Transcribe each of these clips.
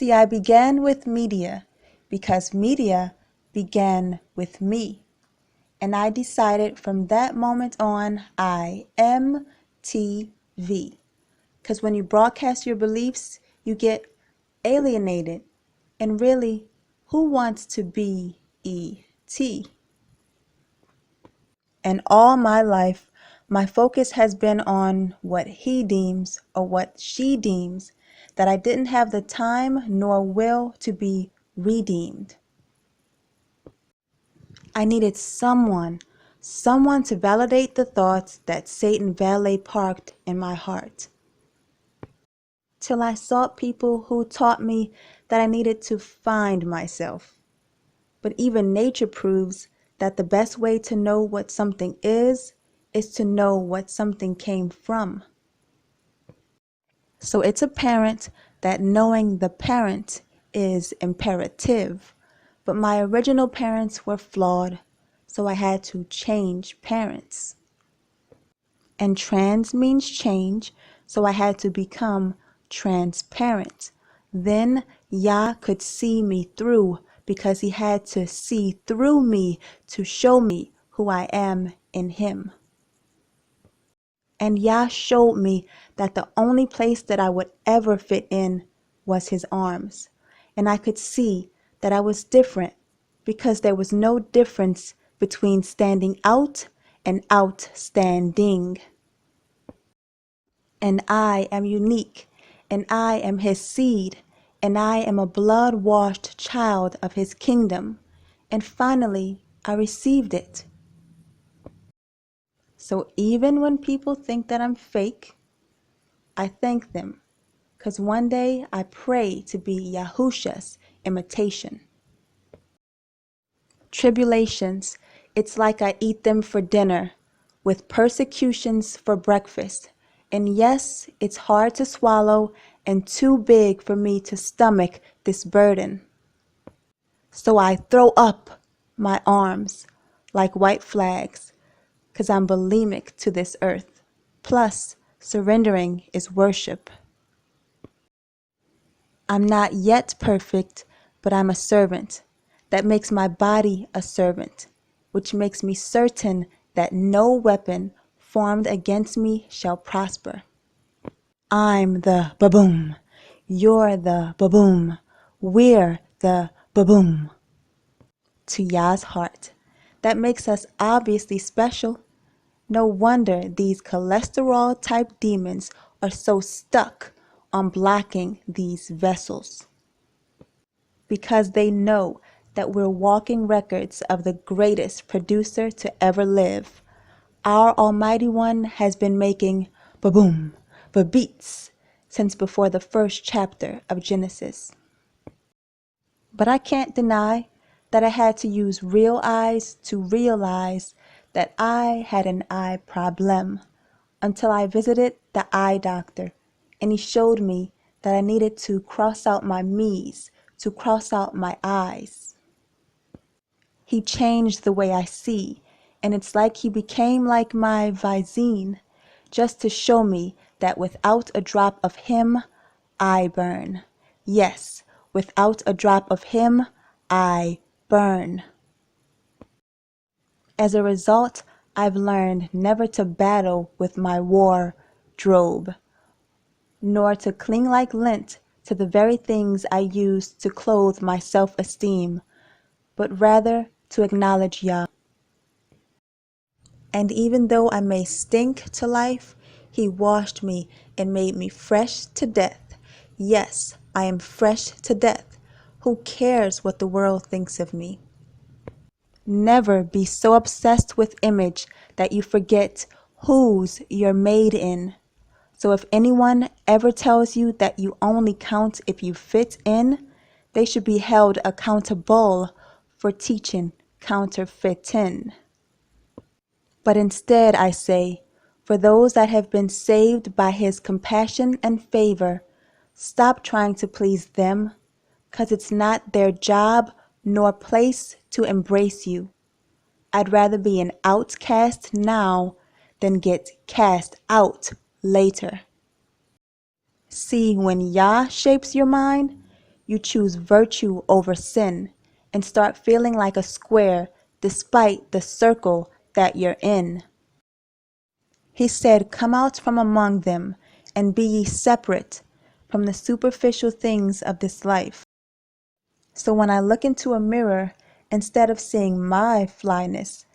See, I began with media because media began with me. And I decided from that moment on, I am TV. Because when you broadcast your beliefs, you get alienated. And really, who wants to be ET? And all my life, my focus has been on what he deems or what she deems, that I didn't have the time nor will to be redeemed. I needed someone to validate the thoughts that Satan valet parked in my heart. Till I sought people who taught me that I needed to find myself. But even nature proves that the best way to know what something is to know what something came from. So it's apparent that knowing the parent is imperative. But my original parents were flawed, so I had to change parents. And trans means change, so I had to become transparent. Then Yah could see me through because he had to see through me to show me who I am in him. And Yah showed me that the only place that I would ever fit in was his arms. And I could see that I was different because there was no difference between standing out and outstanding. And I am unique, and I am his seed, and I am a blood-washed child of his kingdom. And finally, I received it. So even when people think that I'm fake, I thank them, because one day I pray to be Yahusha's imitation. Tribulations, it's like I eat them for dinner, with persecutions for breakfast. And yes, it's hard to swallow and too big for me to stomach this burden. So I throw up my arms like white flags, 'cause I'm bulimic to this earth. Plus, surrendering is worship. I'm not yet perfect, but I'm a servant. That makes my body a servant, which makes me certain that no weapon formed against me shall prosper. I'm the baboom. You're the baboom. We're the baboom. To Yah's heart. That makes us obviously special. No wonder these cholesterol-type demons are so stuck on blocking these vessels. Because they know that we're walking records of the greatest producer to ever live. Our Almighty One has been making ba-boom, ba-beats since before the first chapter of Genesis. But I can't deny that I had to use real eyes to realize that I had an eye problem until I visited the eye doctor, and he showed me that I needed to cross out my me's to cross out my eyes. He changed the way I see, and it's like he became like my Visine, just to show me that without a drop of him, I burn. Yes, without a drop of him, I burn. As a result, I've learned never to battle with my wardrobe, nor to cling like lint to the very things I use to clothe my self-esteem, but rather to acknowledge Yah. And even though I may stink to life, he washed me and made me fresh to death. Yes, I am fresh to death. Who cares what the world thinks of me? Never be so obsessed with image that you forget whose you're made in. So if anyone ever tells you that you only count if you fit in, they should be held accountable for teaching counterfeiting. But instead I say, for those that have been saved by his compassion and favor, stop trying to please them, 'cause it's not their job nor place to embrace you. I'd rather be an outcast now than get cast out later. See, when Yah shapes your mind, you choose virtue over sin and start feeling like a square despite the circle that you're in. He said, "Come out from among them, and be ye separate from the superficial things of this life." So when I look into a mirror, instead of seeing my flyness,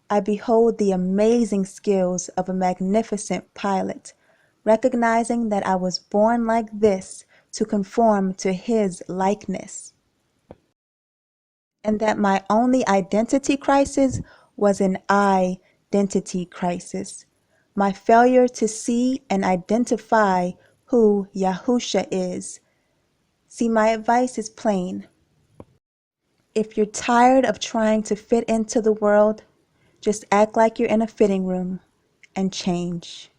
I behold the amazing skills of a magnificent pilot, recognizing that I was born like this to conform to his likeness, and that my only identity crisis was an identity crisis. My failure to see and identify who Yahusha is. See, my advice is plain. If you're tired of trying to fit into the world, just act like you're in a fitting room and change.